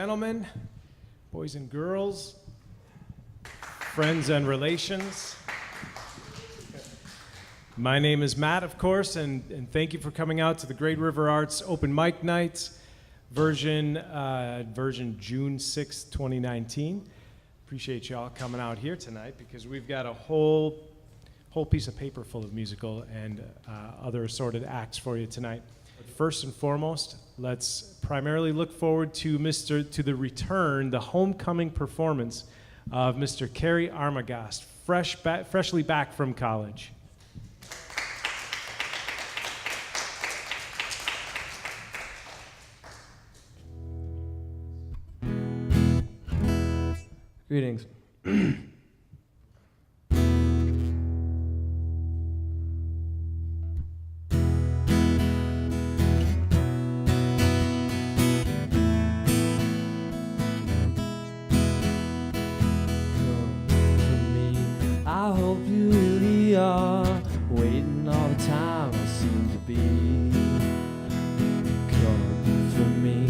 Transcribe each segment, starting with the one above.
Gentlemen, boys and girls, friends and relations. My name is Matt, of course, and thank you for coming out to the Great River Arts Open Mic Nights, version June 6, 2019. Appreciate y'all coming out here tonight because we've got a whole piece of paper full of musical and other assorted acts for you tonight. First and foremost, let's primarily look forward to the return, the homecoming performance of Mr. Kerry Armagast, freshly back from college. Greetings. I hope you really are waiting all the time I seem to be. Come for me.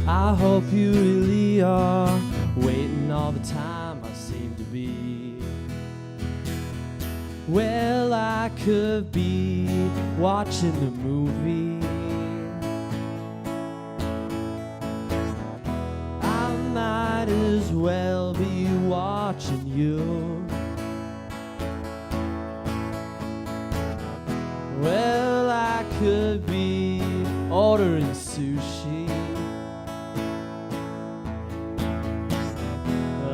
I hope you really are waiting all the time I seem to be. Well, I could be watching the movie. I might as well be watching you. Well, I could be ordering sushi.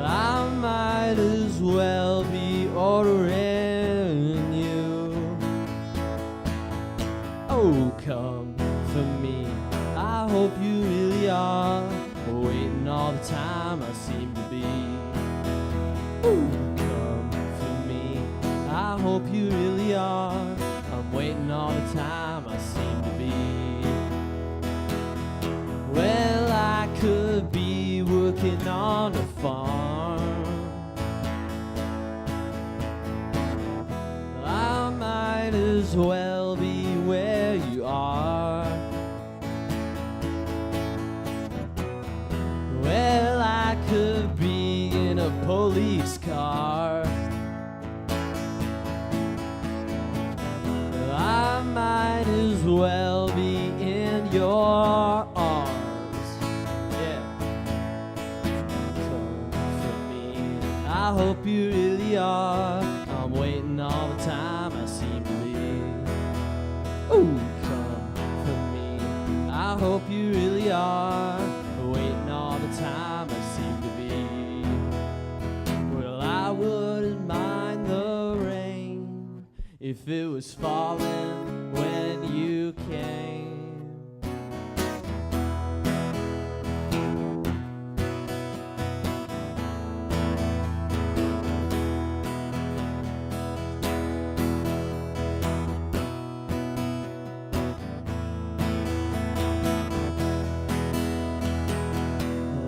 I might as well be ordering you. Oh, come for me. I hope you really are waiting all the time I seem to be. Ooh, come for me. I hope you really are. I'm waiting all the time I seem to be. Well, I could be working on a farm. I might as well be where you are. Well, I could be in a police car. I might as well be in your arms. Yeah. Come for me. I hope you really are. I'm waiting all the time I seem to be. Ooh, come for me. I hope you really are. Waiting all the time I seem to be. Well, I wouldn't mind the rain if it was falling when you came.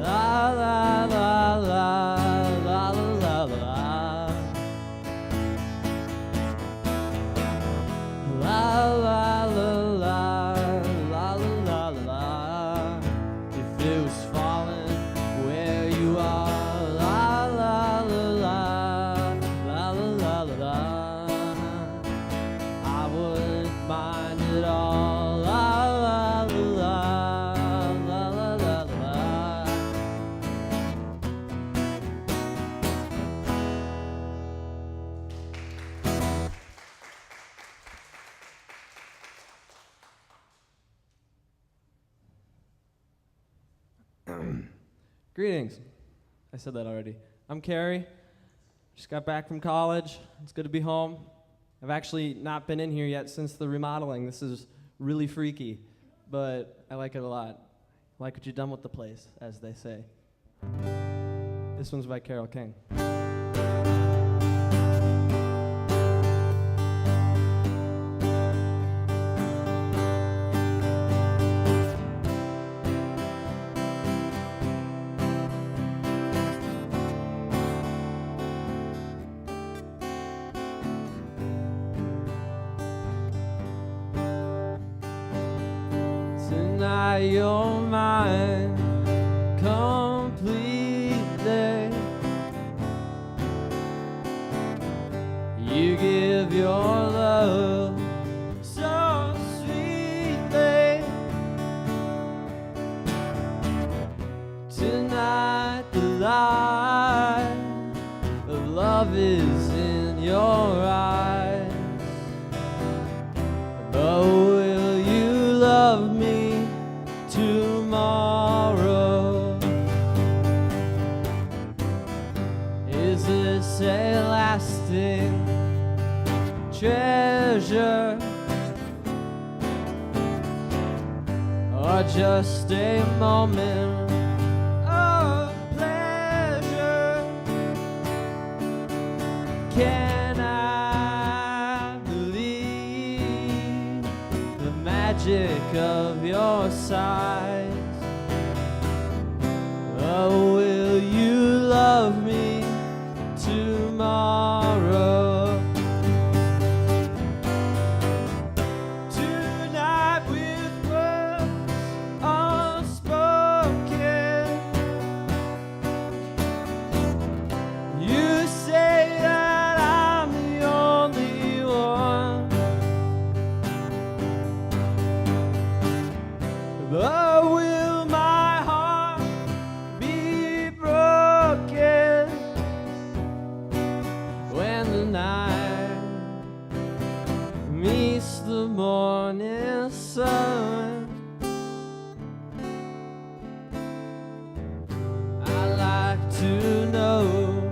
La la la la la la la la. La la la la la la la la. If it was falling where you are, la la la la la la la la. I wouldn't mind at all. La la la la la la la la. Greetings. I said that already. I'm Kerry. Just got back from college. It's good to be home. I've actually not been in here yet since the remodeling. This is really freaky, but I like it a lot. I like what you've done with the place, as they say. This one's by Carole King. Tonight you're mine. Come the light of love is in your eyes. But will you love me tomorrow? Is this a lasting treasure, or just a moment of pleasure? Can I believe the magic of your sighs? Oh, will you love me tomorrow? Tonight with words unspoken, you say that I'm the only one. But will my heart be broken when the night meets the morning sun? I like to know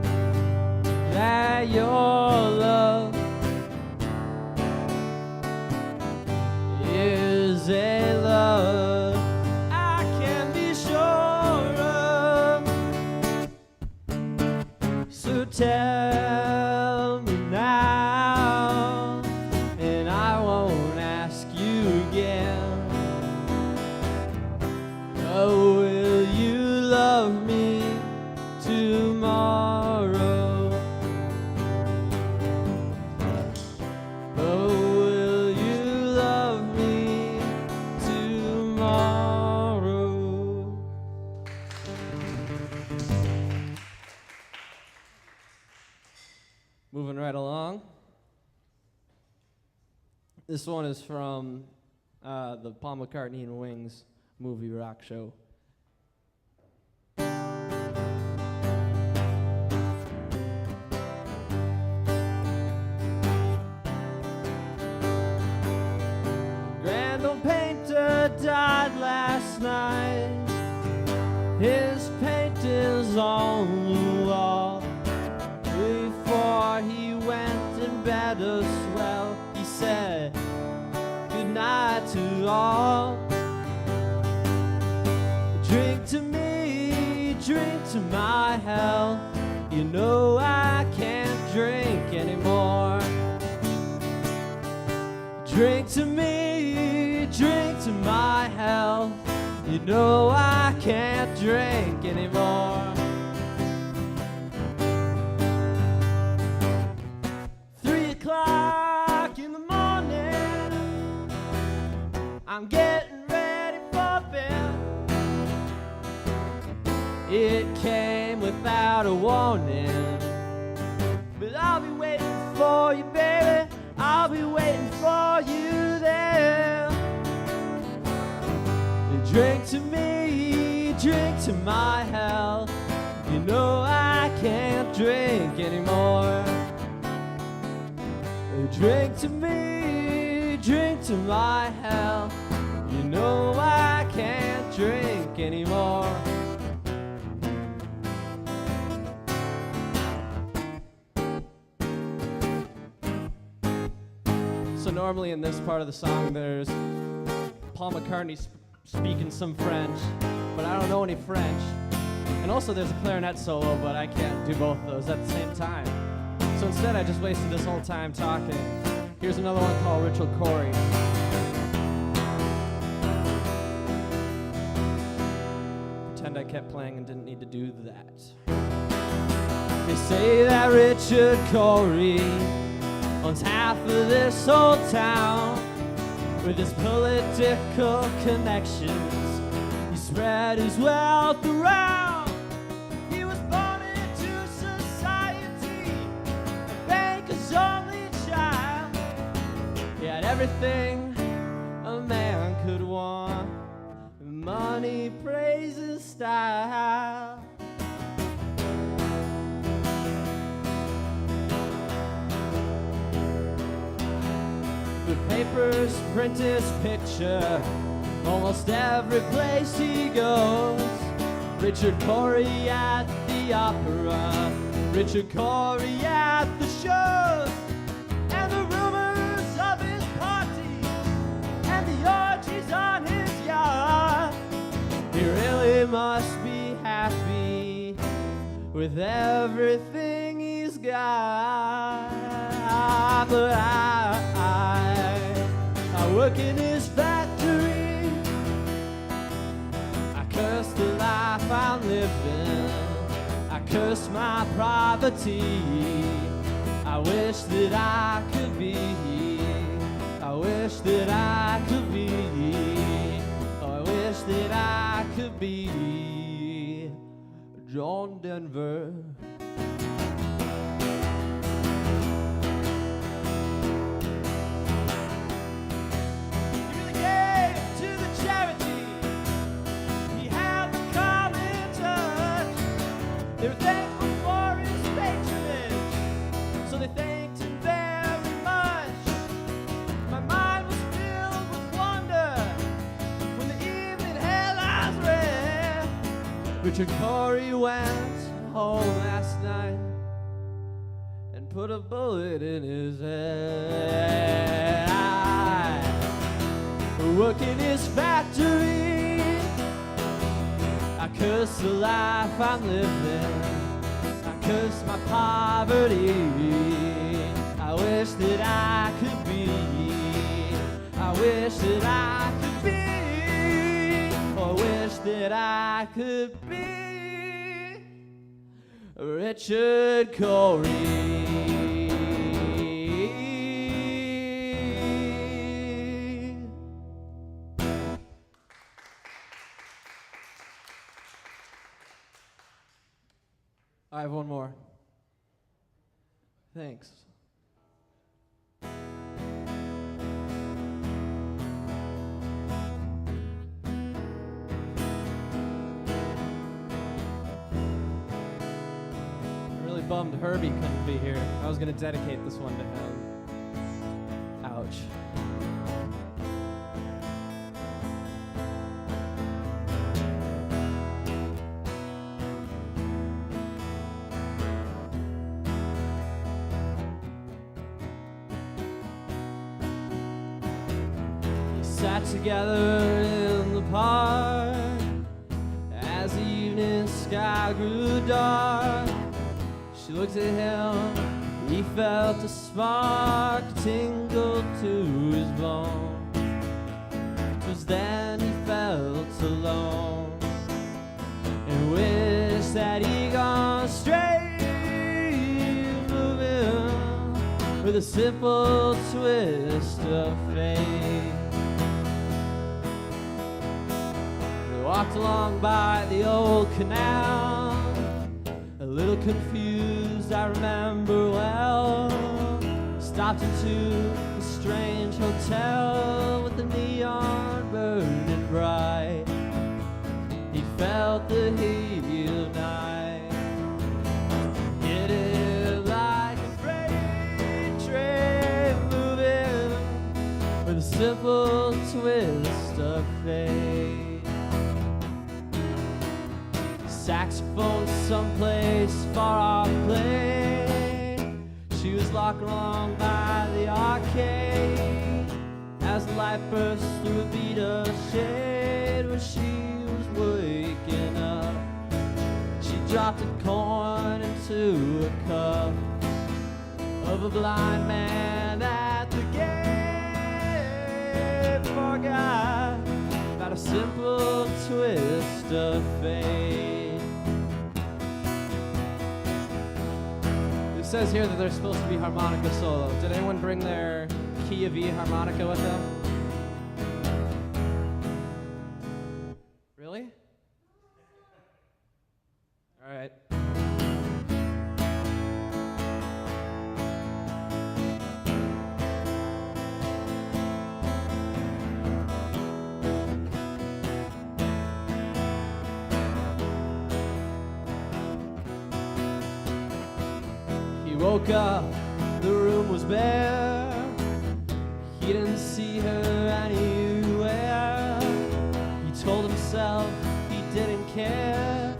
that your love is a love I can be sure of. So tell me now, and I won't ask you again. Oh, will you love me tomorrow? Oh, will you love me tomorrow? Moving right along. This one is from the Paul McCartney and Wings movie rock show. Grand old painter died last night. His paintings on the wall. Before he went in bed as well, he said good night to all. Drink to me, drink to my health. You know I can't drink anymore. Drink to me, drink to my health. You know I can't drink anymore. 3 o'clock in the morning, I'm getting ready for bed. It came without a warning, but I'll be waiting for you, baby. I'll be waiting for you there. Drink to me, drink to my health. You know I can't drink anymore. Drink to me, drink to my health. You know I can't drink anymore. So normally in this part of the song there's Paul McCartney speaking some French, but I don't know any French. And also there's a clarinet solo, but I can't do both of those at the same time. So instead I just wasted this whole time talking. Here's another one called Ritual Corey. Pretend I kept playing and didn't need to do that. They say that Richard Corey owns half of this old town. With his political connections, he spread his wealth around. He was born into society, a banker's only child. He had everything a man could want: money, praise, and style. Newspapers print his picture almost every place he goes. Richard Cory at the opera, Richard Cory at the shows, and the rumors of his parties and the orgies on his yacht. He really must be happy with everything he's got. But I work in his factory. I curse the life I'm living. I curse my poverty. I wish that I could be. I wish that I could be. I wish that I could be John Denver. They were thankful for his patronage, so they thanked him very much. My mind was filled with wonder when the evening headlines read Richard Cory went home last night and put a bullet in his head. I work in his factory. I curse the life I'm living. I curse my poverty. I wish that I could be. I wish that I could be. I wish that I could be Richard Cory. I have one more. Thanks. I'm really bummed Herbie couldn't be here. I was going to dedicate this one to him. Ouch. Sat together in the park as the evening sky grew dark. She looked at him, he felt a spark tingle to his bones. 'Twas then he felt alone and wished that he'd gone straight, moving with a simple twist of fate. Walked along by the old canal, a little confused, I remember well. Stopped into a strange hotel with the neon burning bright. He felt the heat of night, hit it like a freight train moving with a simple twist of fate. Saxophone someplace far off played. She was walking along by the arcade as the light burst through a beat of shade. When she was waking up, she dropped a coin into a cup of a blind man at the gate. Forgot about a simple twist of fate. It says here that there's supposed to be harmonica solo. Did anyone bring their key of E harmonica with them? Really? All right. He woke up, the room was bare. He didn't see her anywhere. He told himself he didn't care.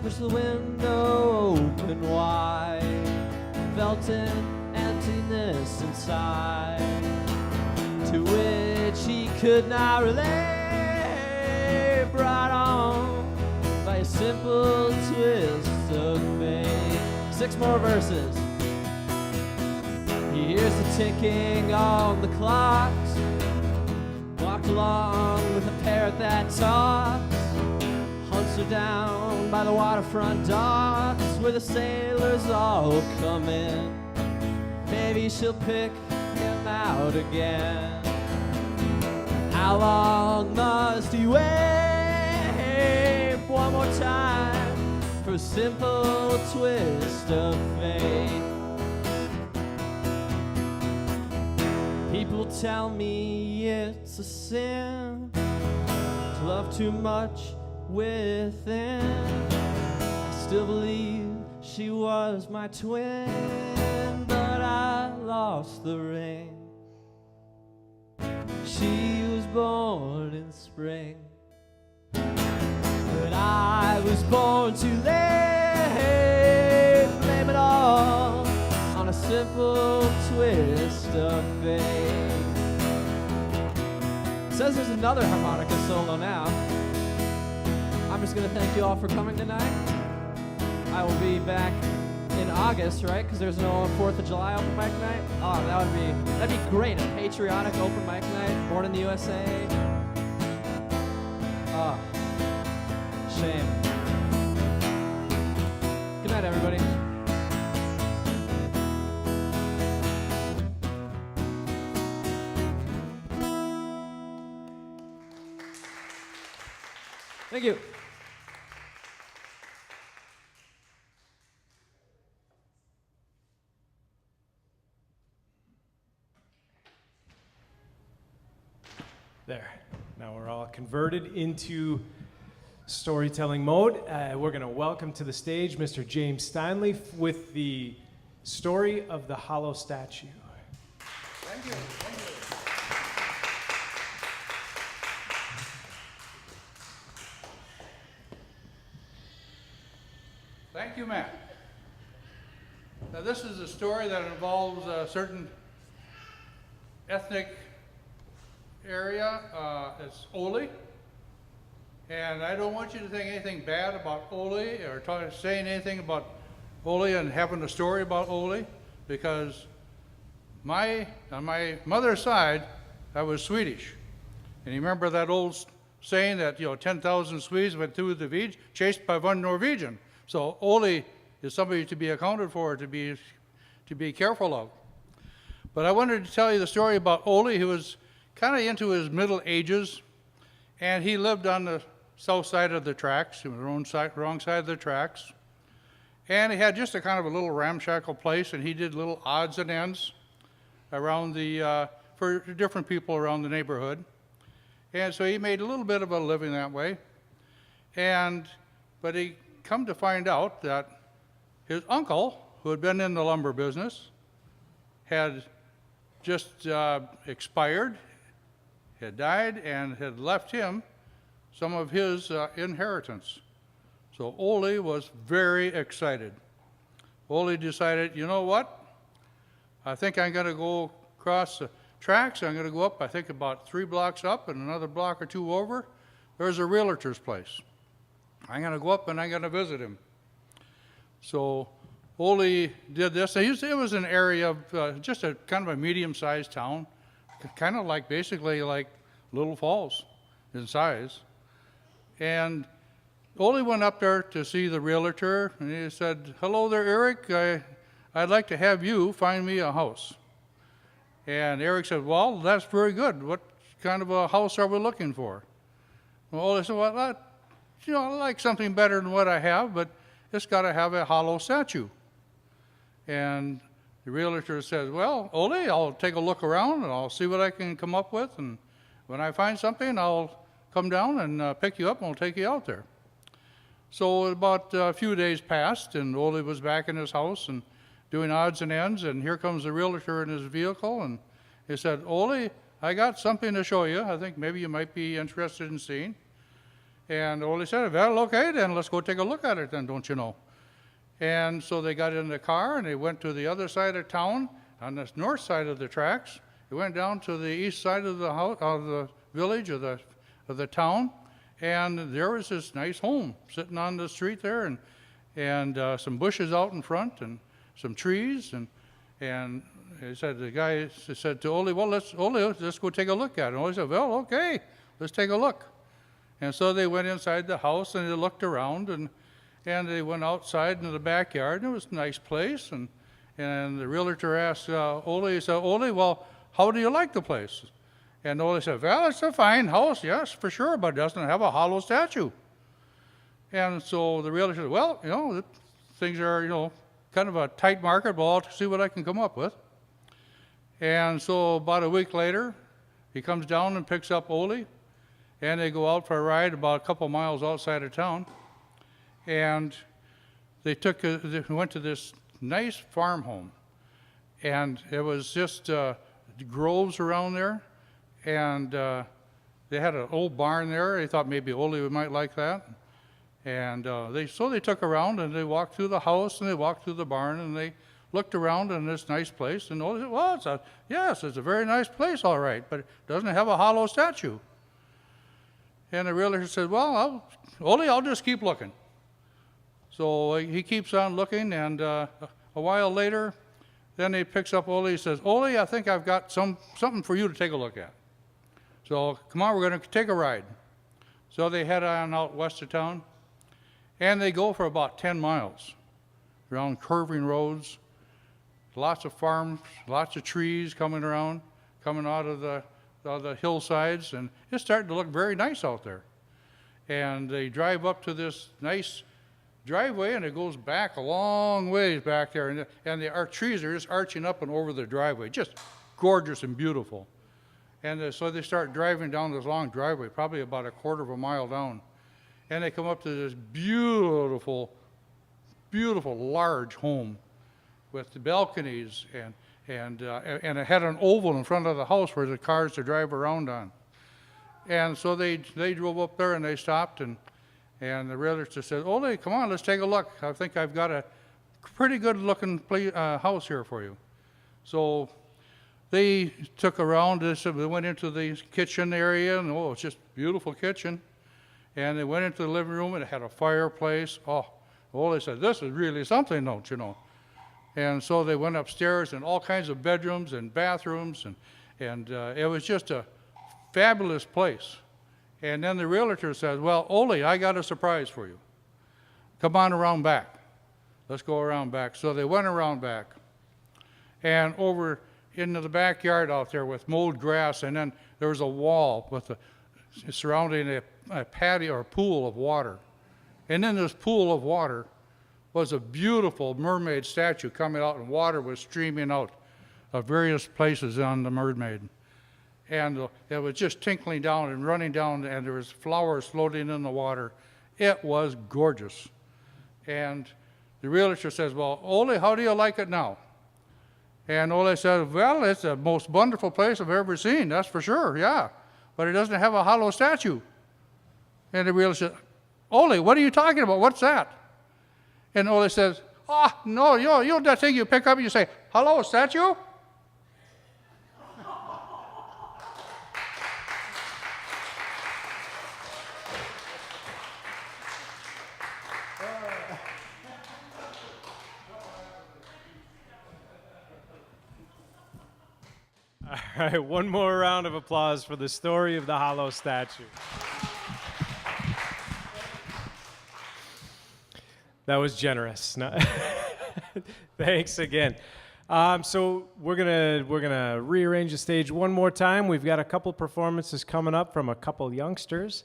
Pushed the window open wide, felt an emptiness inside, to which he could not relate. Brought on by a simple twist of fate. 6 more verses. He hears the ticking on the clocks, walked along with a parrot that talks, hunts her down by the waterfront docks where the sailors all come in. Maybe she'll pick him out again. How long must he wait? One more time for a simple twist of fate. People tell me it's a sin to love too much within. I still believe she was my twin, but I lost the ring. She was born in spring, but I was born too late. Blame it all on a simple twist of fate. It says there's another harmonica solo now. I'm just gonna thank you all for coming tonight. I will be back in August, right? Because there's no 4th of July open mic night. Oh, that'd be great. A patriotic open mic night. Born in the USA. Oh, shame. Good night, everybody. Thank you. There. Now we're all converted into storytelling mode. We're going to welcome to the stage Mr. James Steinley with the story of the hollow statue. Thank you. Thank you, Matt. Now, this is a story that involves a certain ethnic area. It's Ole. And I don't want you to think anything bad about Ole or saying anything about Ole and having a story about Ole, because on my mother's side, I was Swedish. And you remember that old saying that, 10,000 Swedes went through the Vige, chased by one Norwegian. So Ole is somebody to be accounted for, to be careful of. But I wanted to tell you the story about Ole, who was kind of into his middle ages, and he lived on the south side of the tracks, the wrong side of the tracks. And he had just a kind of a little ramshackle place, and he did little odds and ends around for different people around the neighborhood. And so he made a little bit of a living that way. But he come to find out that his uncle, who had been in the lumber business, had just expired, had died, and had left him some of his inheritance. So Ole was very excited. Ole decided, you know what? I think I'm going to go across the tracks. I'm going to go up, I think about 3 blocks up and another block or 2 over. There's a realtor's place. I'm going to go up and I'm going to visit him. So Ole did this. It was an area of just a kind of a medium-sized town, kind of like basically like Little Falls in size. And Ole went up there to see the realtor, and he said, "Hello there, Eric. I'd like to have you find me a house." And Eric said, "Well, that's very good. What kind of a house are we looking for?" Well, Ole said, "Well, I like something better than what I have, but it's got to have a hollow statue." And the realtor says, "Well, Ole, I'll take a look around and I'll see what I can come up with. And when I find something, I'll come down and pick you up and we'll take you out there." So about a few days passed, and Ole was back in his house and doing odds and ends, and here comes the realtor in his vehicle, and he said, "Ole, I got something to show you. I think maybe you might be interested in seeing. And Ole said, well, okay, then let's go take a look at it then, don't you know? And so they got in the car and they went to the other side of town on the north side of the tracks. They went down to the east side of the house, of the village, of the town, and there was this nice home sitting on the street there, and some bushes out in front, and some trees, and he said, the guy said to Ole, well, let's go take a look at it. And Ole said, well, okay, let's take a look. And so they went inside the house and they looked around, and they went outside into the backyard, and it was a nice place. And the realtor asked Ole, he said, Ole, well, how do you like the place? And Ole said, well, it's a fine house, yes, for sure, but it doesn't have a hollow statue. And so the realtor said, well, things are, kind of a tight market, but I'll see what I can come up with. And so about a week later, he comes down and picks up Ole, and they go out for a ride about a couple miles outside of town. And they went to this nice farm home, and it was just groves around there, and they had an old barn there. They thought maybe Ole might like that. And they took around, and they walked through the house, and they walked through the barn, and they looked around in this nice place, and Ole said, well, it's a very nice place, all right, but it doesn't have a hollow statue. And the realtor said, well, Ole, I'll just keep looking. So he keeps on looking, and a while later, then he picks up Ole. He says, Ole, I think I've got something for you to take a look at. So come on, we're going to take a ride. So they head on out west of town, and they go for about 10 miles around curving roads, lots of farms, lots of trees coming out of the hillsides, and it's starting to look very nice out there. And they drive up to this nice driveway, and it goes back a long ways back there, and our trees are just arching up and over the driveway, just gorgeous and beautiful. And so they start driving down this long driveway, probably about a quarter of a mile down, and they come up to this beautiful, beautiful large home with the balconies, and it had an oval in front of the house for the cars to drive around on. And so they drove up there, and they stopped, and the realtor said, Ole, come on, let's take a look. I think I've got a pretty good-looking house here for you. So they took around, they went into the kitchen area, and it's just a beautiful kitchen. And they went into the living room, and it had a fireplace. Ole said, this is really something, don't you know? And so they went upstairs, and all kinds of bedrooms and bathrooms, and it was just a fabulous place. And then the realtor says, well, Ole, I got a surprise for you. Come on around back. Let's go around back. So they went around back, and over into the backyard out there with mowed grass, and then there was a wall surrounding a patio or pool of water. And in this pool of water was a beautiful mermaid statue coming out, and water was streaming out of various places on the mermaid. And it was just tinkling down and running down, and there was flowers floating in the water. It was gorgeous. And the realtor says, well, Ole, how do you like it now? And Ole said, well, it's the most wonderful place I've ever seen, that's for sure, yeah. But it doesn't have a hollow statue. And the realtor said, Ole, what are you talking about? What's that? And Ole says, no, you know that thing you pick up and you say, hello, statue? All right, one more round of applause for the story of the hollow statue. That was generous. No. Thanks again. So we're gonna rearrange the stage one more time. We've got a couple performances coming up from a couple youngsters,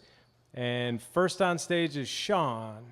and first on stage is Sean.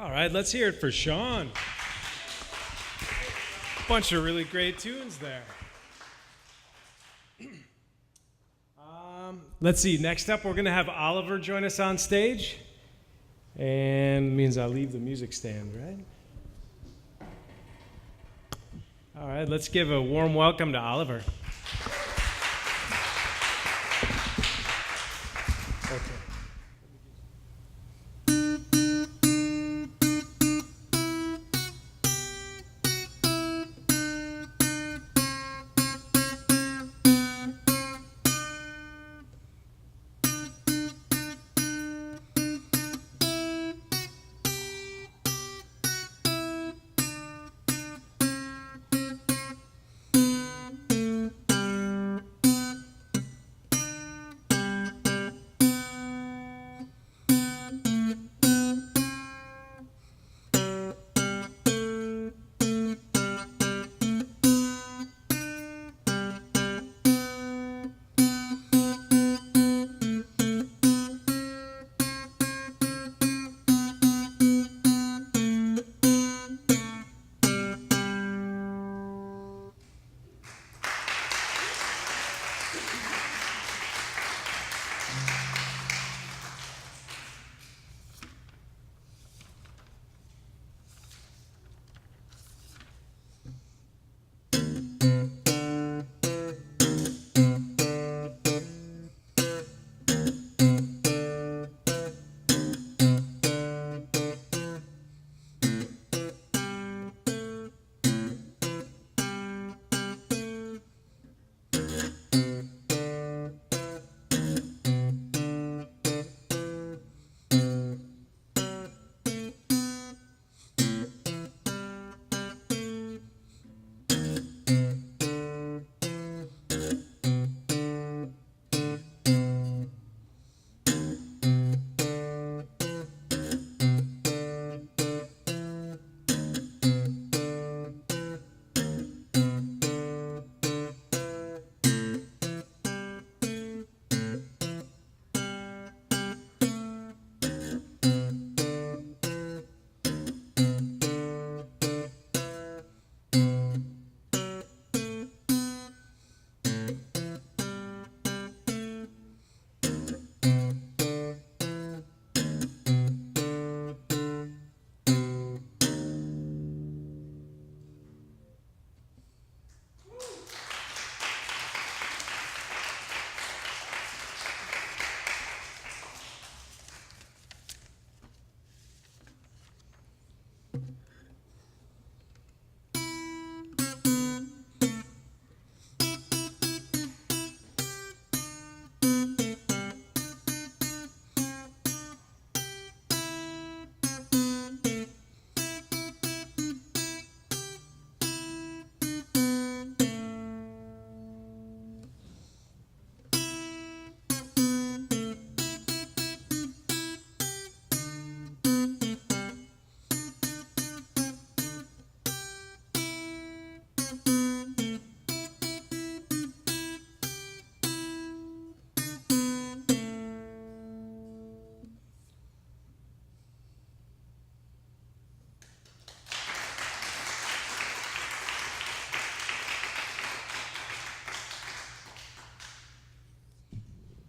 All right, let's hear it for Sean. Bunch of really great tunes there. Let's see, next up we're going to have Oliver join us on stage. And means I'll leave the music stand, right? All right, let's give a warm welcome to Oliver. Okay.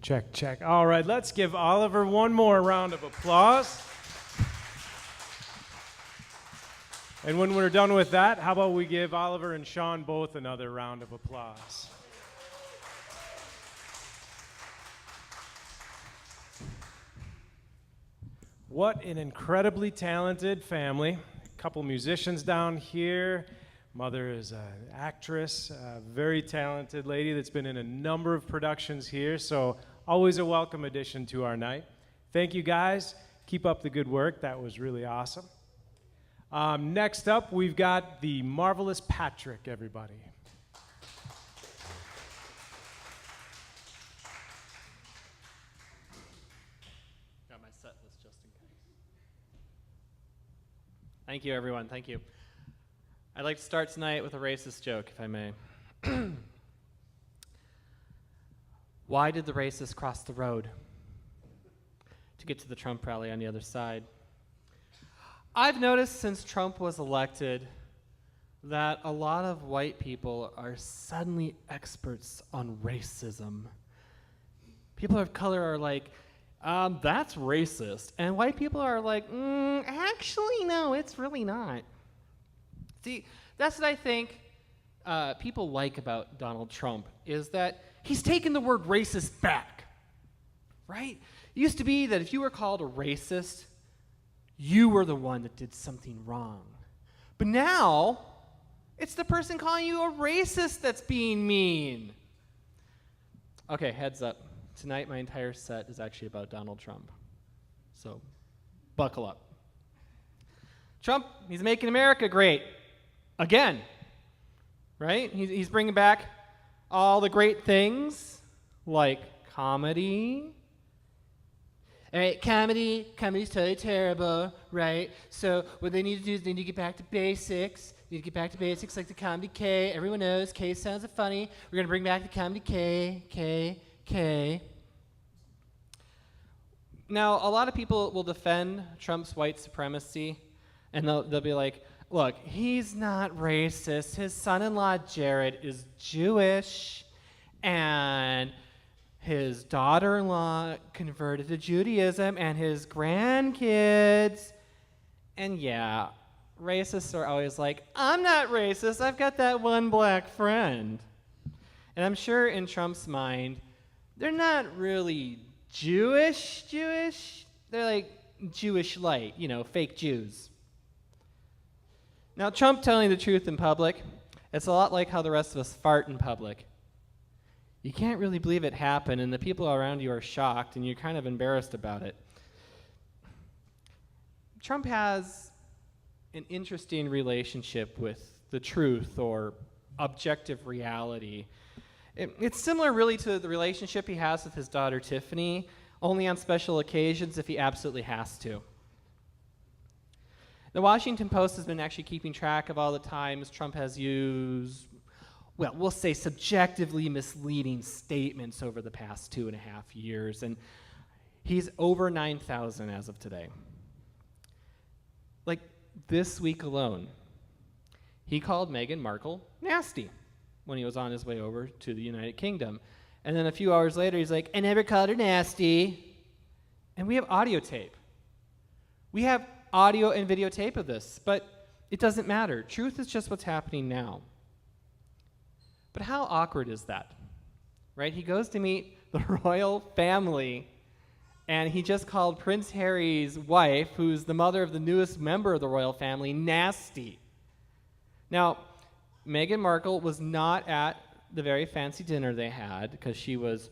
Check, check. All right, let's give Oliver one more round of applause. And when we're done with that, how about we give Oliver and Sean both another round of applause? What an incredibly talented family. A couple musicians down here. Mother is an actress, a very talented lady that's been in a number of productions here, so always a welcome addition to our night. Thank you guys. Keep up the good work. That was really awesome. Next up, we've got the marvelous Patrick, everybody. Got my set list just in case. Thank you, everyone. Thank you. I'd like to start tonight with a racist joke, if I may. Why did the racists cross the road? To get to the Trump rally on the other side. I've noticed since Trump was elected that a lot of white people are suddenly experts on racism. People of color are like, that's racist. And white people are like, actually, no, it's really not. See, that's what I think people like about Donald Trump, is that he's taken the word racist back, right? It used to be that if you were called a racist, you were the one that did something wrong. But now, it's the person calling you a racist that's being mean. Okay, heads up. Tonight, my entire set is actually about Donald Trump. So, buckle up. Trump, he's making America great. Again. Right? He's bringing back all the great things, like comedy. All right, comedy's totally terrible, right? So what they need to do is they need to get back to basics. They need to get back to basics like the comedy K. Everyone knows K sounds funny. We're going to bring back the comedy K. Now, a lot of people will defend Trump's white supremacy, and they'll be like, look, he's not racist. His son-in-law, Jared, is Jewish, and his daughter-in-law converted to Judaism, and his grandkids. And yeah, racists are always like, I'm not racist. I've got that one black friend. And I'm sure in Trump's mind, they're not really Jewish. They're like Jewish light, fake Jews. Now, Trump telling the truth in public, it's a lot like how the rest of us fart in public. You can't really believe it happened, and the people around you are shocked, and you're kind of embarrassed about it. Trump has an interesting relationship with the truth or objective reality. It's similar, really, to the relationship he has with his daughter, Tiffany, only on special occasions if he absolutely has to. The Washington Post has been actually keeping track of all the times Trump has used, well, we'll say subjectively misleading statements over the past 2.5 years, and he's over 9,000 as of today. Like this week alone, he called Meghan Markle nasty when he was on his way over to the United Kingdom. And then a few hours later, he's like, I never called her nasty. And we have audio tape. We have audio and videotape of this, but it doesn't matter. Truth is just what's happening now. But how awkward is that, right? He goes to meet the royal family, and he just called Prince Harry's wife, who's the mother of the newest member of the royal family, nasty. Now, Meghan Markle was not at the very fancy dinner they had because she was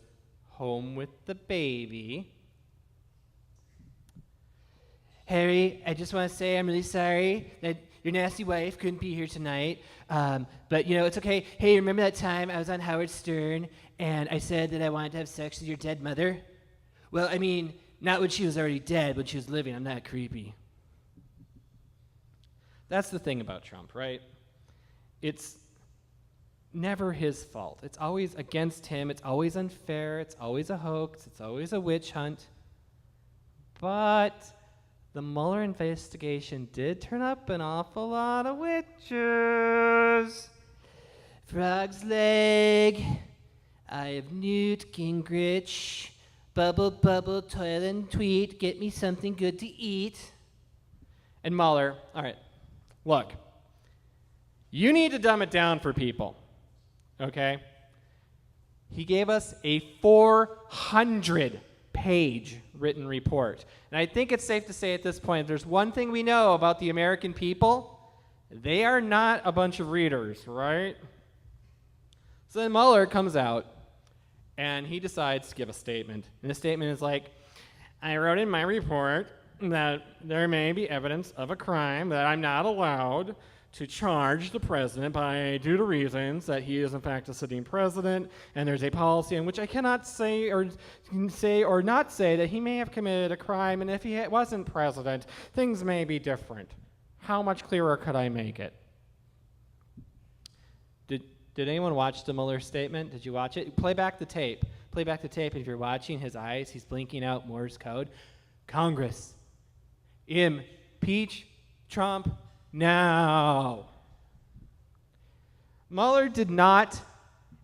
home with the baby. Harry, I just want to say I'm really sorry that your nasty wife couldn't be here tonight. But, it's okay. Hey, remember that time I was on Howard Stern and I said that I wanted to have sex with your dead mother? Well, I mean, not when she was already dead, when she was living. I'm not creepy. That's the thing about Trump, right? It's never his fault. It's always against him. It's always unfair. It's always a hoax. It's always a witch hunt. But the Mueller investigation did turn up an awful lot of witches. Frog's leg, Eye of Newt Gingrich, bubble, bubble, toil and tweet, get me something good to eat. And Mueller, all right, look, you need to dumb it down for people, okay? He gave us a 400-page written report. And I think it's safe to say at this point, if there's one thing we know about the American people, they are not a bunch of readers, right? So then Mueller comes out, and he decides to give a statement. And the statement is like, I wrote in my report that there may be evidence of a crime that I'm not allowed to charge the president due to reasons that he is in fact a sitting president, and there's a policy in which I cannot say or not say that he may have committed a crime, and if he wasn't president, things may be different. How much clearer could I make it? Did anyone watch the Mueller statement? Did you watch it? Play back the tape. Play back the tape. If you're watching his eyes, he's blinking out Morse code. Congress, impeach Trump, now. Mueller did not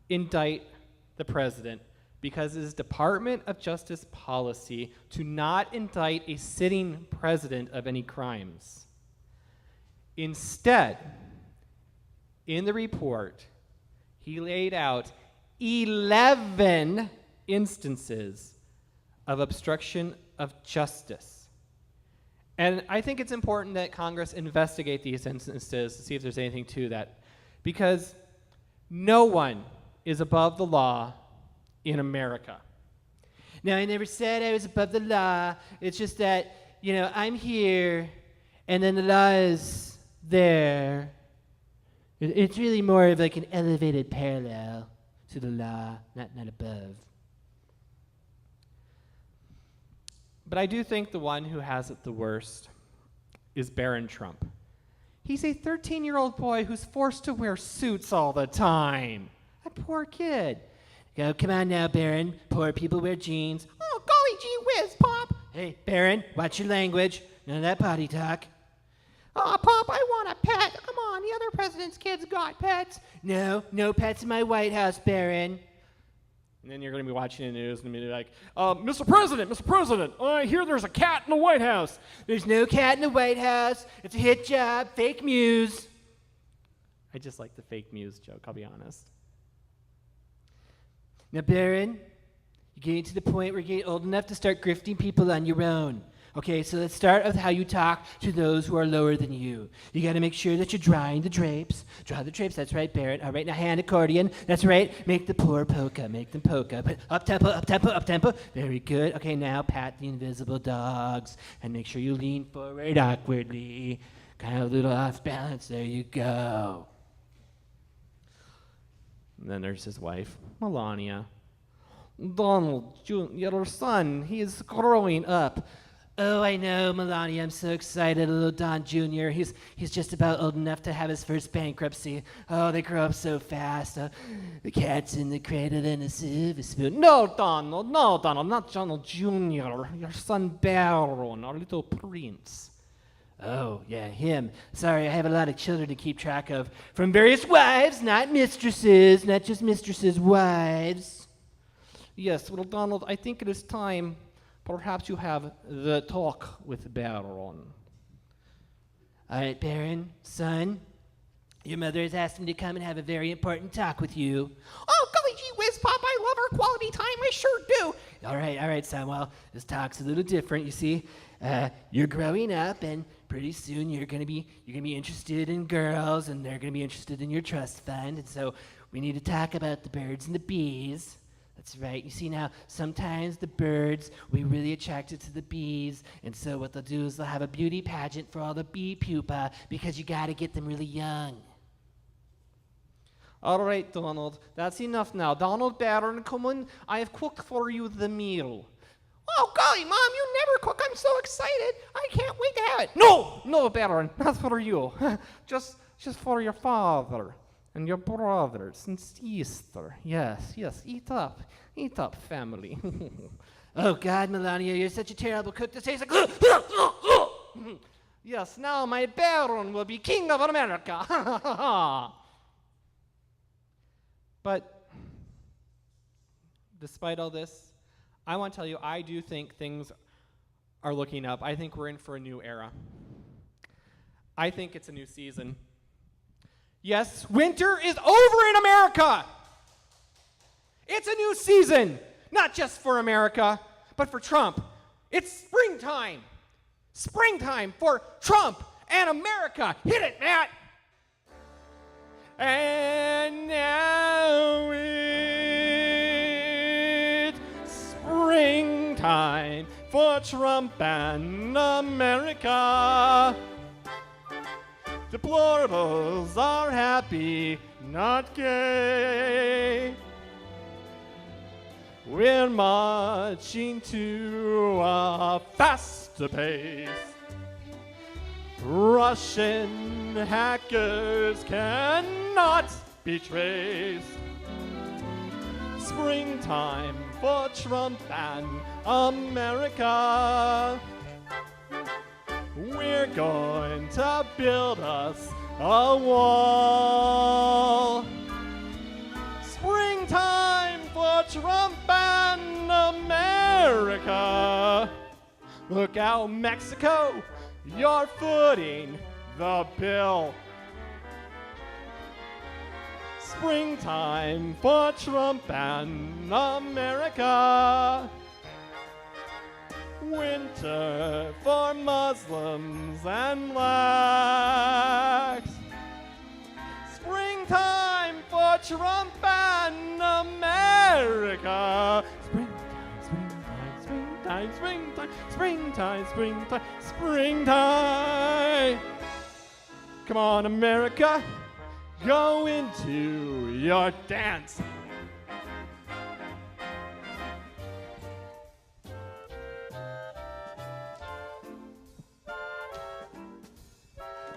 indict the president because it is Department of Justice policy to not indict a sitting president of any crimes. Instead, in the report, he laid out 11 instances of obstruction of justice. And I think it's important that Congress investigate these instances to see if there's anything to that, because no one is above the law in America. Now, I never said I was above the law. It's just that, I'm here, and then the law is there. It's really more of like an elevated parallel to the law, not above. But I do think the one who has it the worst is Barron Trump. He's a 13-year-old boy who's forced to wear suits all the time. A poor kid. Go, come on now, Barron. Poor people wear jeans. Oh, golly gee whiz, Pop. Hey, Barron, watch your language. None of that potty talk. Oh, Pop, I want a pet. Come on, the other president's kids got pets. No pets in my White House, Barron. And then you're going to be watching the news and be like, Mr. President, I hear there's a cat in the White House. There's no cat in the White House. It's a hit job. Fake news. I just like the fake news joke, I'll be honest. Now, Barron, you're getting to the point where you're getting old enough to start grifting people on your own. Okay, so let's start with how you talk to those who are lower than you. You got to make sure that you're drawing the drapes. Draw the drapes, that's right, Barrett. All right, now hand accordion. That's right, make the poor polka, make them polka. But up tempo, up tempo, up tempo. Very good. Okay, now pat the invisible dogs and make sure you lean forward awkwardly. Kind of a little off balance, there you go. And then there's his wife, Melania. Donald, your son, he is growing up. Oh, I know, Melania. I'm so excited. Little Don Jr. He's just about old enough to have his first bankruptcy. Oh, they grow up so fast. The cat's in the cradle and the silver spoon. No, Donald, not Donald Jr. Your son Barron, our little prince. Oh, yeah, him. Sorry, I have a lot of children to keep track of. From various wives, not mistresses, not just mistresses, wives. Yes, well, Donald, I think it is time. Perhaps you have the talk with Barron. All right, Barron, son, your mother has asked me to come and have a very important talk with you. Oh, golly gee whiz, Pop, I love our quality time, I sure do. All right, son, well, this talk's a little different, you see. You're growing up, and pretty soon you're gonna be interested in girls, and they're gonna be interested in your trust fund, and so we need to talk about the birds and the bees. That's right. You see now, sometimes the birds, we're really attracted to the bees, and so what they'll do is they'll have a beauty pageant for all the bee pupa because you got to get them really young. All right, Donald, that's enough now. Donald Barron, come on. I have cooked for you the meal. Oh, golly, Mom, you never cook. I'm so excited. I can't wait to have it. No, Barron, not for you. just for your father. And your brothers and sister. Yes, eat up, family. Oh, God, Melania, you're such a terrible cook. This tastes like... Yes, now my Barron will be king of America. But despite all this, I want to tell you, I do think things are looking up. I think we're in for a new era. I think it's a new season. Yes, winter is over in America. It's a new season, not just for America, but for Trump. It's springtime. Springtime for Trump and America. Hit it, Matt. And now it's springtime for Trump and America. Deplorables are happy, not gay. We're marching to a faster pace. Russian hackers cannot be traced. Springtime for Trump and America. We're going to build us a wall. Springtime for Trump and America. Look out, Mexico, you're footing the bill. Springtime for Trump and America. Winter for Muslims and blacks. Springtime for Trump and America. Springtime, springtime, springtime, springtime, springtime, springtime. Come on, America, go into your dance.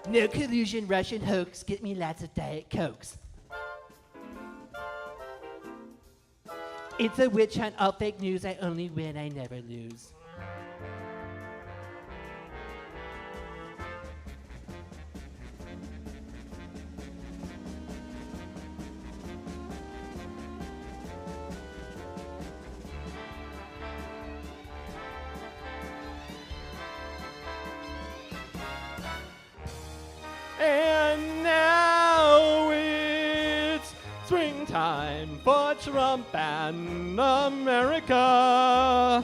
No collusion, Russian hoax. Get me lots of Diet Cokes. It's a witch hunt, all fake news. I only win, I never lose. And now it's springtime for Trump and America.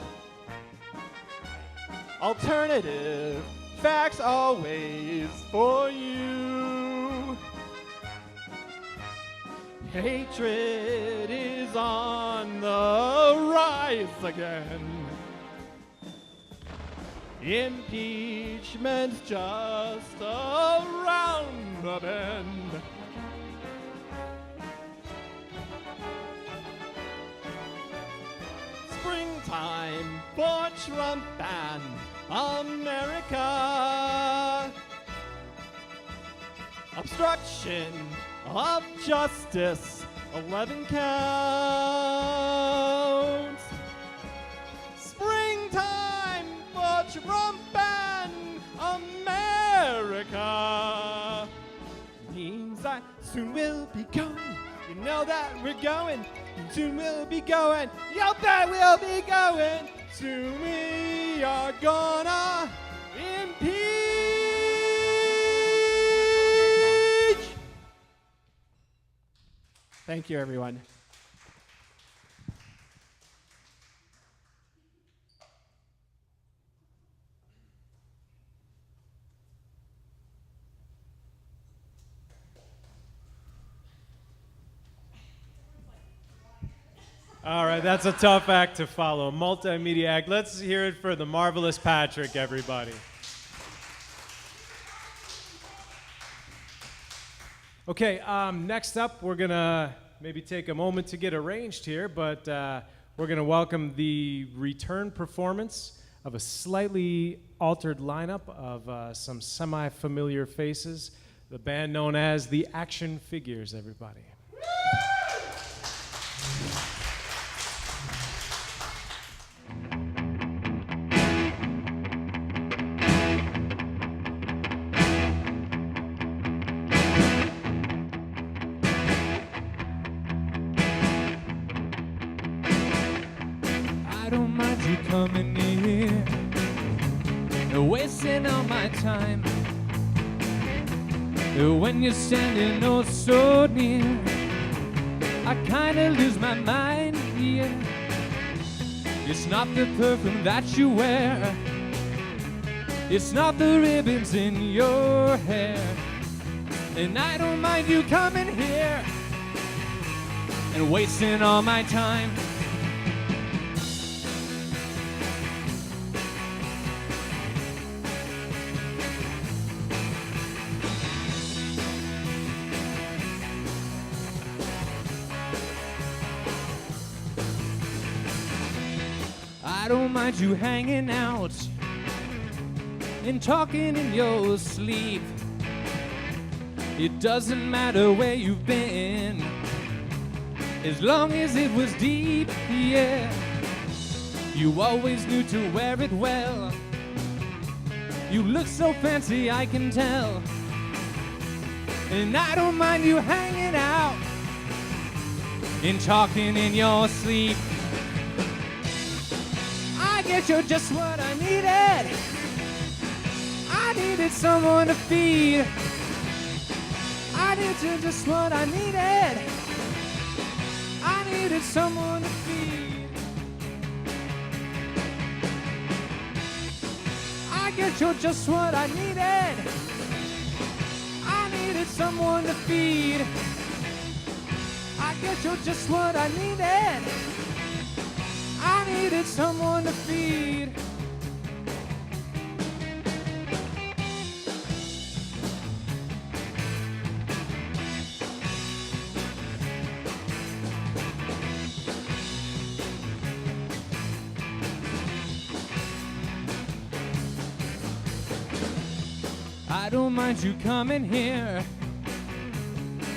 Alternative facts always for you. Hatred is on the rise again. Impeachment's just around the bend. Springtime for Trump and America. Obstruction of justice, 11 counts. Springtime for Trump and America. Means that soon we'll be going. You know that we're going. Soon we'll be going. You bet we'll be going. Soon we are gonna impeach. Thank you, everyone. All right, that's a tough act to follow. Multimedia act. Let's hear it for the marvelous Patrick, everybody. Okay, next up, we're going to maybe take a moment to get arranged here, but we're going to welcome the return performance of a slightly altered lineup of some semi-familiar faces, the band known as the Action Figures, everybody. I don't mind you coming here, wasting all my time. When you're standing oh so near, I kinda lose my mind, yeah. It's not the perfume that you wear, it's not the ribbons in your hair. And I don't mind you coming here and wasting all my time. I don't mind you hanging out and talking in your sleep. It doesn't matter where you've been, as long as it was deep, yeah. You always knew to wear it well, You look so fancy, I can tell. And I don't mind you hanging out and talking in your sleep. I guess you're just what I needed. I needed someone to feed. I needed you just what I needed. I needed someone to feed. I guess you're just what I needed. I needed someone to feed. I guess you're just what I needed. I needed someone to feed. I don't mind you coming here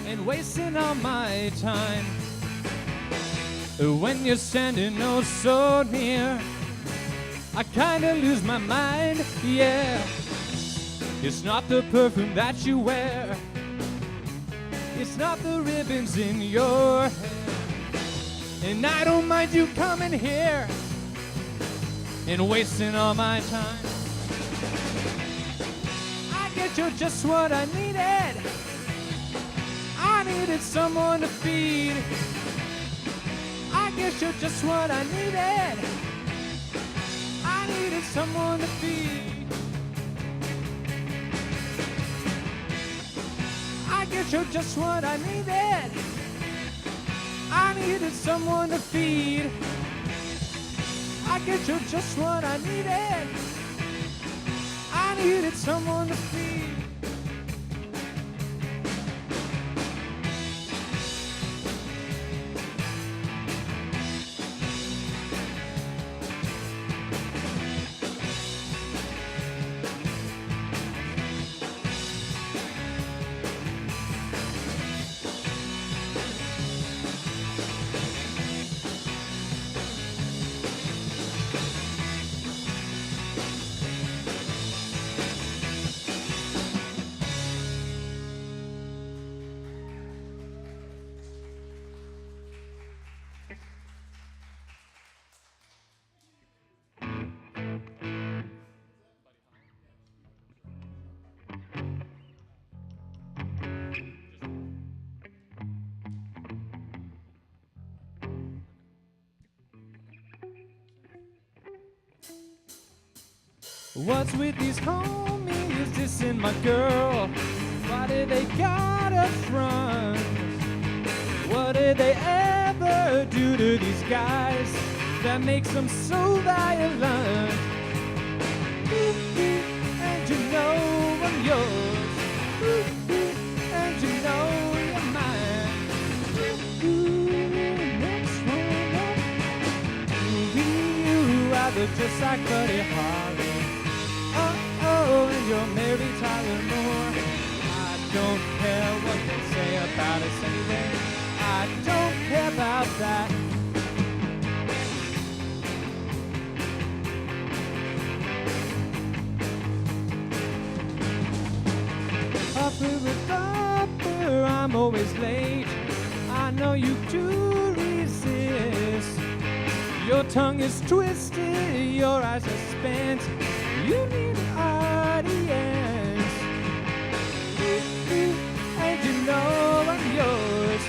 and wasting all my time. When you're standing oh so near, I kinda lose my mind, yeah. It's not the perfume that you wear, it's not the ribbons in your hair. And I don't mind you coming here and wasting all my time. I guess you're just what I needed. I needed someone to feed. I guess you're just what I needed. I needed someone to feed. I guess you're just what I needed. I needed someone to feed. I guess you're just what I needed. I needed someone to feed. What's with these homies dissing my girl? Why did they gotta front? What did they ever do to these guys that makes them so violent? And you know I'm yours. And you know you're mine. Next one up. You rather just like Buddy Holly. And you're Mary Tyler Moore. I don't care what they say about us anyway. I don't care about that. Upper with upper, I'm always late. I know you do resist. Your tongue is twisted, your eyes are spent. You need an audience. And you know I'm yours.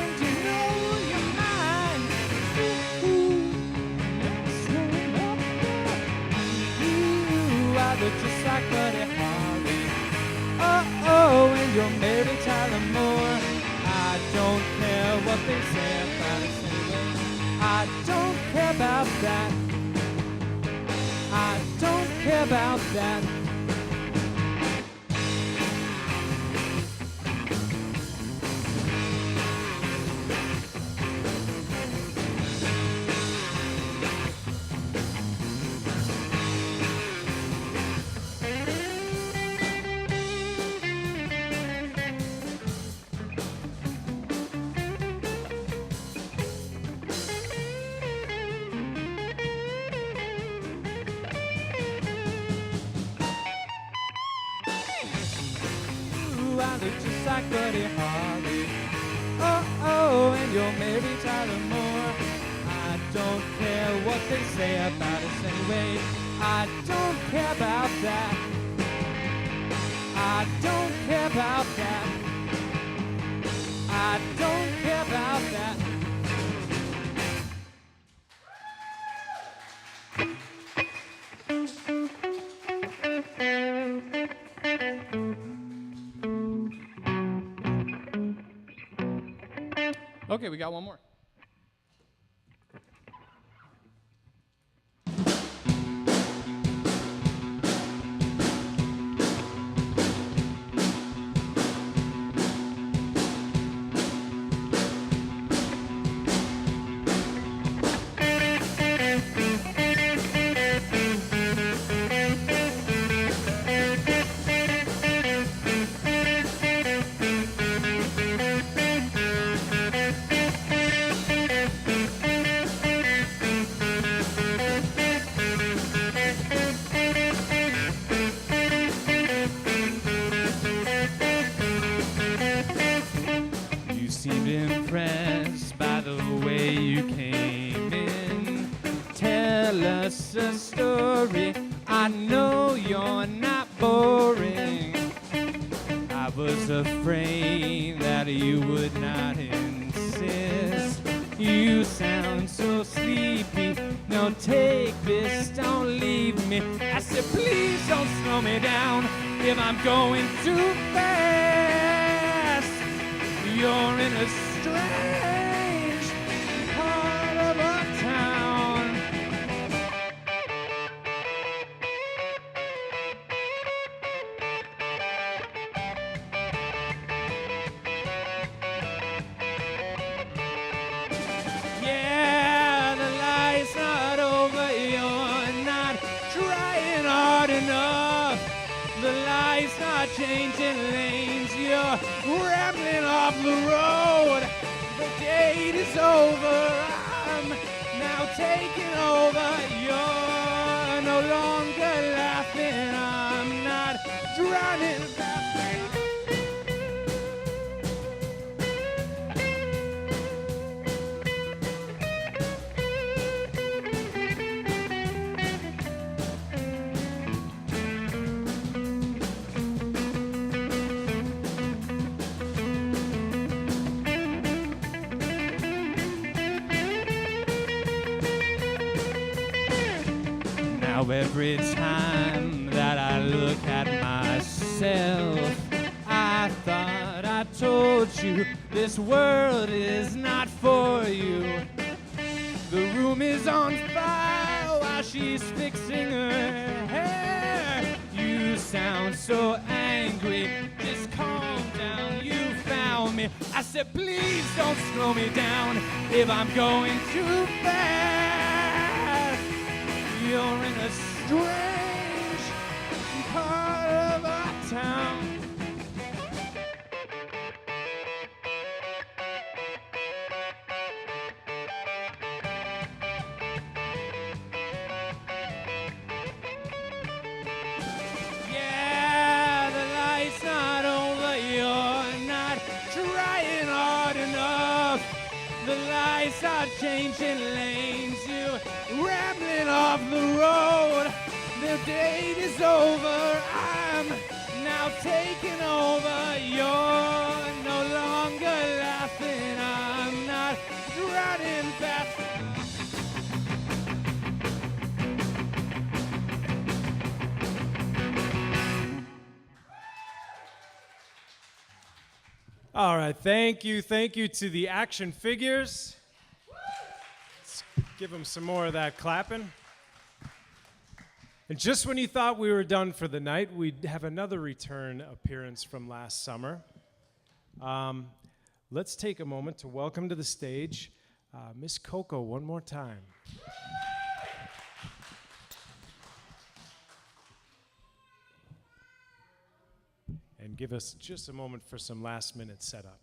And you know you're mine. Next one up there. You either just like Buddy Holly. Oh, and you're Mary Tyler Moore. I don't care what they say about us anyway. I don't care about that. I don't care about that. look just like Buddy Holly. Oh, oh, and you'll marry Tyler Moore. I don't care what they say about us anyway. I don't care about that. I don't care about that. I don't care about that. Okay, we got one more. You seemed impressed by the way you came in. Tell us a story. I know you're not boring. I was afraid that you would not insist. You sound so sleepy. No, take this, don't leave me. I said, please don't slow me down if I'm going too fast. You're in a strange part of our town. Yeah, the light's not over. You're not trying hard enough. The light's not changing lanes. You're rambling off the road. The date is over. I'm now taking over. You're no longer laughing. I'm not drowning. Now every time that I look at myself, I thought I told you this world is not for you. The room is on fire while she's fixing her hair. You sound so angry, just calm down, you found me. I said, please don't slow me down if I'm going too fast. You're in a strange part of our town. Yeah, the light's not over. You're not trying hard enough. The lights are changing lanes. You rambling off the road. The date is over. I'm now taking over. You're no longer laughing. I'm not running fast. All right, thank you to the action figures. Let's give them some more of that clapping. And just when you thought we were done for the night, we'd have another return appearance from last summer. Let's take a moment to welcome to the stage Miss Coco one more time. And give us just a moment for some last-minute setup.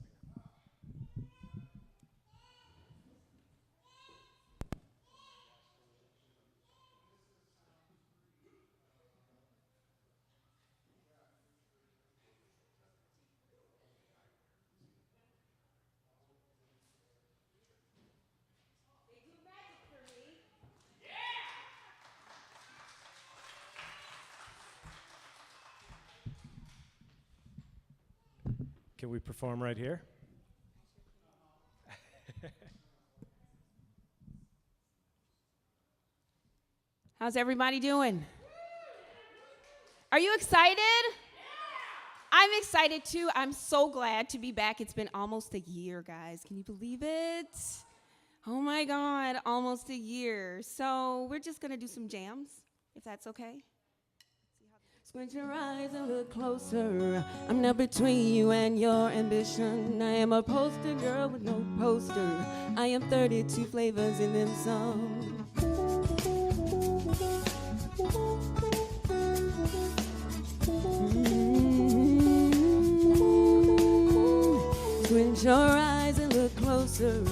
Can we perform right here? How's everybody doing? Are you excited? I'm excited too. I'm so glad to be back. It's been almost a year, guys. Can you believe it? Oh my God, almost a year. So we're just gonna do some jams, if that's okay. Squint your eyes and look closer. I'm not between you and your ambition. I am a poster girl with no poster. I am 32 flavors and then some. Squint your eyes and look closer.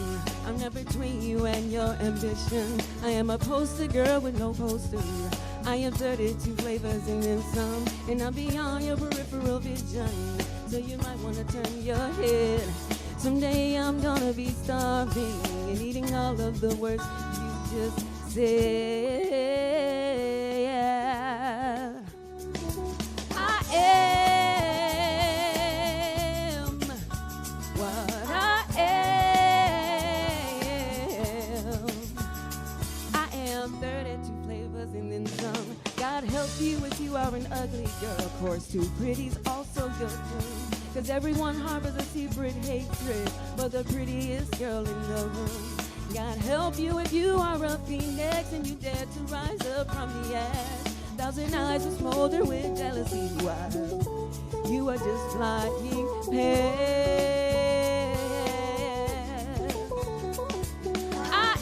I'm not between you and your ambition. I am a poster girl with no poster. I am 32 flavors and then some. And I'm beyond your peripheral vision, so you might want to turn your head. Someday I'm gonna be starving and eating all of the words you just said. I am what I am. I am 32 flavors and then some. God help you if you are an ugly girl. Of course, too pretty's also good too. Cause everyone harbors a secret hatred for the prettiest girl in the room. God help you if you are a phoenix and you dare to rise up from the ash. 1,000 eyes will smolder with jealousy while you are just flying past. I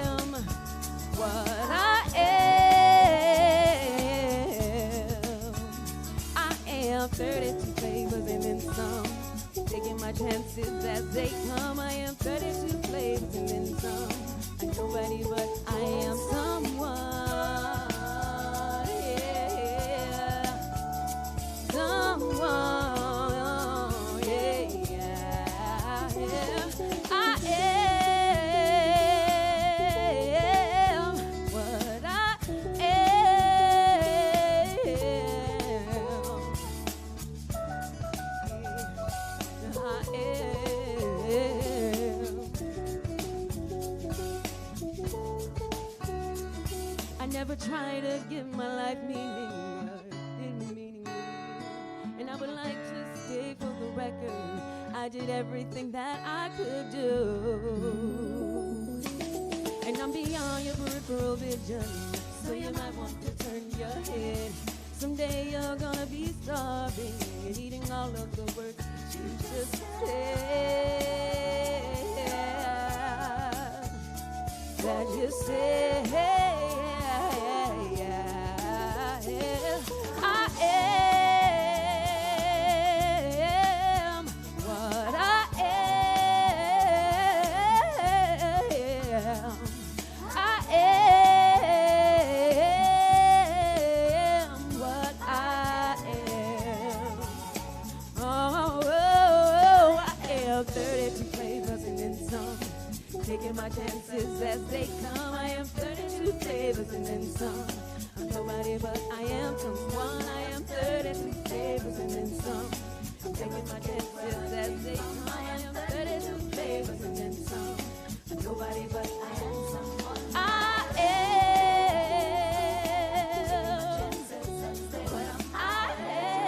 am what I am. I am 32 flavors and then some. Taking my chances as they come. I am 32 flavors and then some. I'm nobody but I am someone. Yeah. Someone. Yeah. I am what I I never try to give my life meaning, didn't meaning to you. And I would like to stay for the record. I did everything that I could do. And I'm beyond your peripheral vision, so you might want to turn your head. Someday you're gonna be starving and eating all of the words that you just said. That you said. I am what I am. I am what I am. Oh, I am 32 flavors and then some. Taking my chances as they come. I am 32 flavors and then some. I'm nobody but I am someone. I am 32 flavors and then some. I'm taking my chances as they come. I am 32 flavors and then some. I'm nobody but I am someone. I am. I am.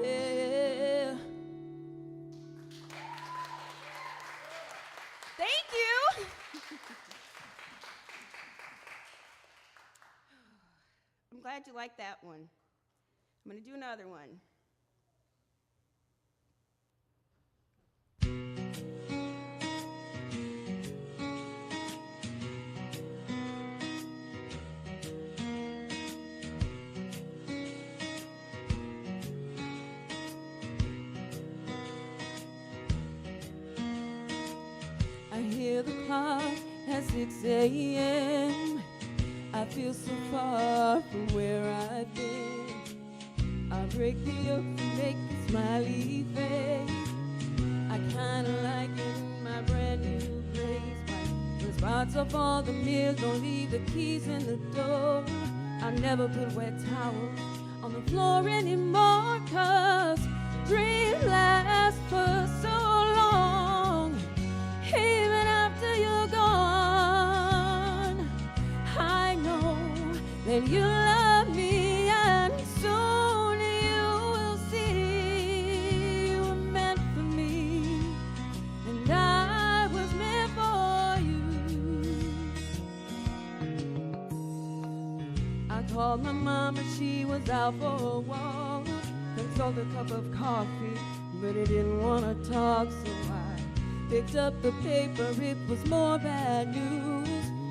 Yeah. Thank you. I'm glad you liked that one. I'm going to do another one. I hear the clock at 6 a.m. I feel so far from where I've been. I break the yoke to make a smiley face. I kinda like it in my brand new place. My spots up all the meals, don't leave the keys in the door. I never put wet towels on the floor anymore, 'cause dreams last for so long. Even after you're gone, I know that you love me, and soon you will see you were meant for me, and I was meant for you. I called my mom and she was out for a walk. Consoled a cup of coffee, but he didn't want to talk, so I picked up the paper. It was more bad news.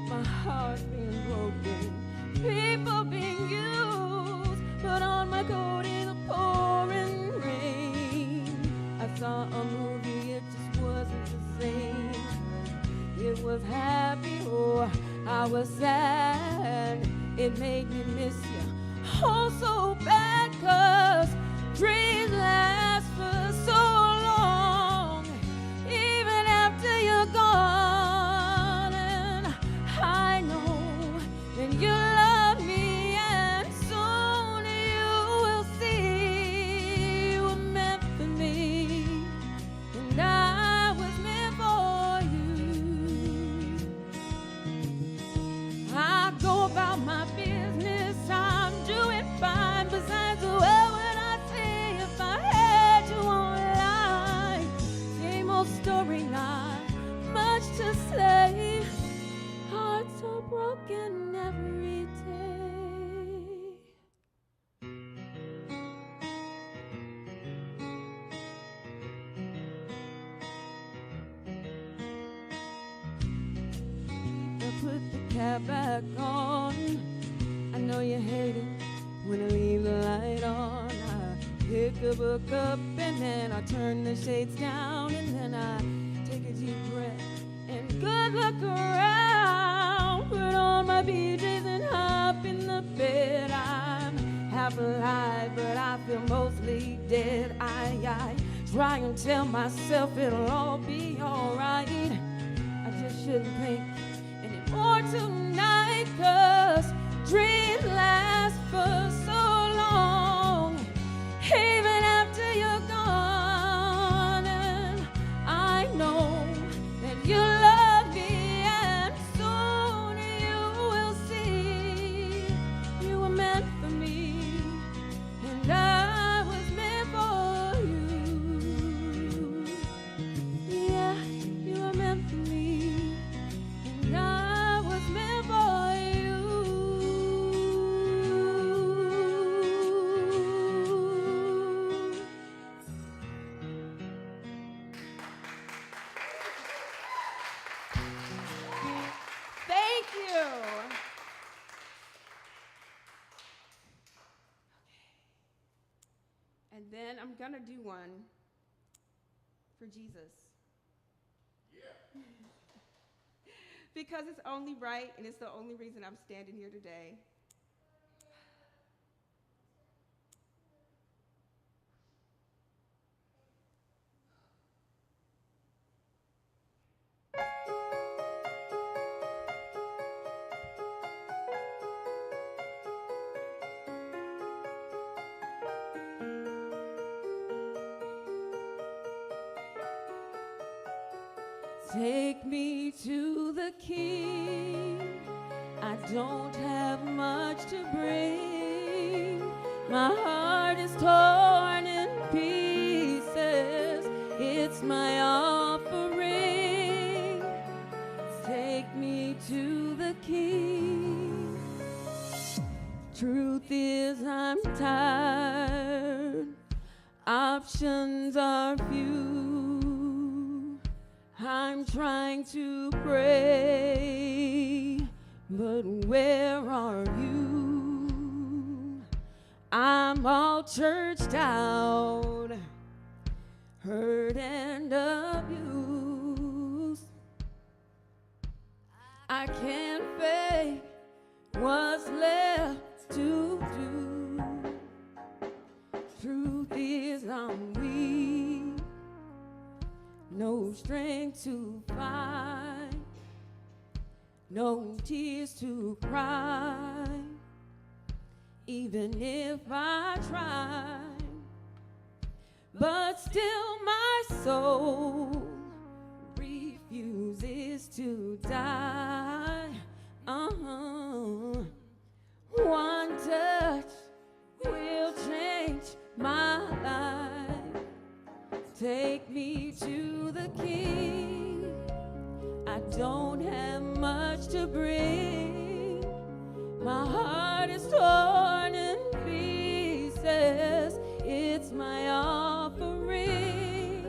My heart being broken, people being used. Put on my coat in the pouring rain. I saw a movie, it just wasn't the same. It was happy, oh, I was sad. It made me miss you, oh, so bad, 'cause dreams last for so long, even after you're gone. And I know that you love me, and soon you will see you were meant for me, and I was meant for you. I go about my business, I'm doing fine. Besides, well, would I say if I had you online? Same old story, not much to say. Hearts are broken every day. I put the cap back on. I know you hate it when I leave the light on. I pick a book up and then I turn the shades down, and then I take a deep breath and good look around. Put on my PJs and hop in the bed. I'm half alive, but I feel mostly dead. I try and tell myself it'll all be alright. I just shouldn't think anymore tonight, 'cause dreams last for so long, even after you're gone. And I know that you love me, and soon you will see you were meant for me, and I was meant for you. Yeah, you were meant for me, and I was meant for you. Thank you. And then I'm gonna do one for Jesus. Yeah. Because it's only right, and it's the only reason I'm standing here today. Take me to the King. I don't have much to bring. My heart is torn in pieces. It's my offering. Take me to the King. Truth is, I'm tired. Options are few. I'm trying to pray, but where are you? I'm all churched out, hurt and abused. I can't fake what's left to do. Truth is, I'm weak, no strength to fight, no tears to cry. even if I try. But still my soul refuses to die. One touch will change my life. Take me to the King. I don't have much to bring. My heart is torn in pieces. It's my offering.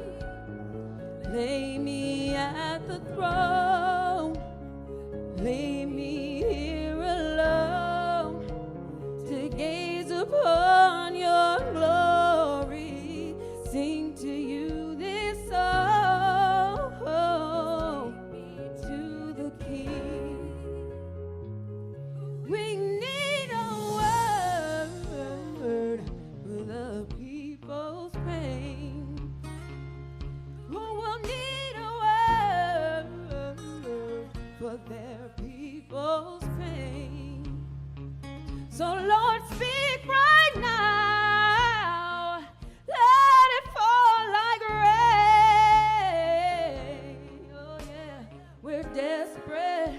Lay me at the throne. Lay me here alone to gaze upon your glory. Sing to you this song. To the King. We need a word for the people's pain. We'll need a word for their people's pain. So Lord, speak right now. Let it fall like rain. Oh yeah, we're desperate.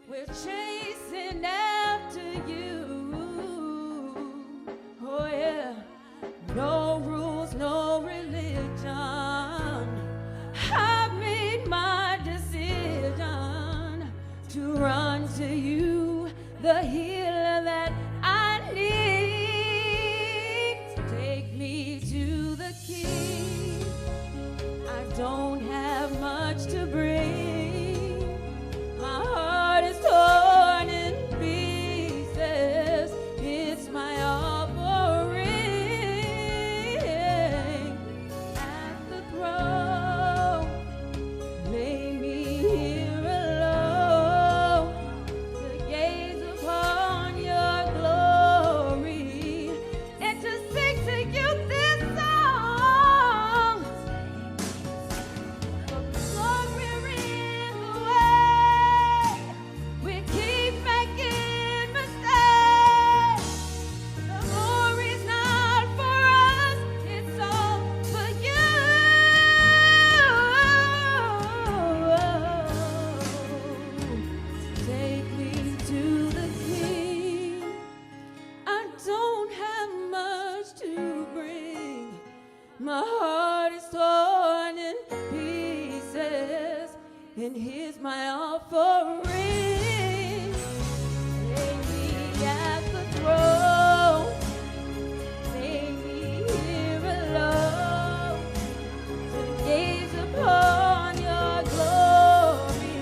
We're chasing after you. Oh yeah, no rules, no religion. I've made my decision to run to you, the healer that I need. Take me to the King. I don't have much to bring. My heart is torn in pieces. It's my offering. At the throne, lay me here alone to gaze upon your glory and to sing to you this song. Lord, we're in the way. We keep making mistakes. The glory's not for us, it's all for you. Take me to the King. I don't have much to bring. My heart is torn in pieces, and here's my offering. Lay me at the throne. Lay me here alone to gaze upon your glory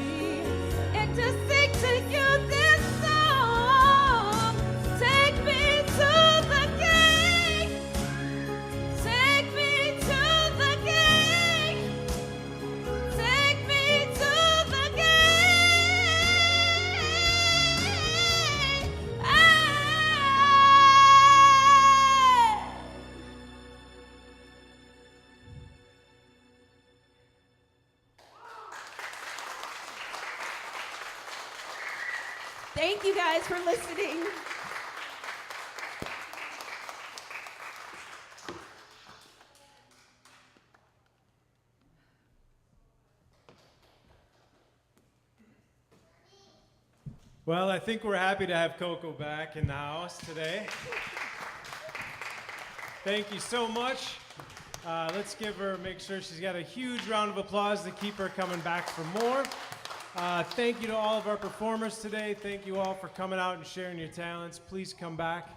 and to sing to you this song. Take me to the King. Take me to the King. Take me to the King. Thank you guys for listening. Well, I think we're happy to have Coco back in the house today. Thank you so much. Let's give her, make sure she's got a huge round of applause to keep her coming back for more. Thank you to all of our performers today. Thank you all for coming out and sharing your talents. Please come back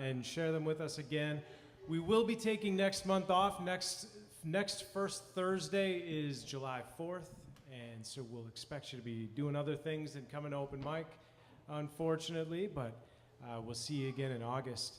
and share them with us again. We will be taking next month off. Next first Thursday is July 4th. And so we'll expect you to be doing other things than coming to open mic, unfortunately, but we'll see you again in August.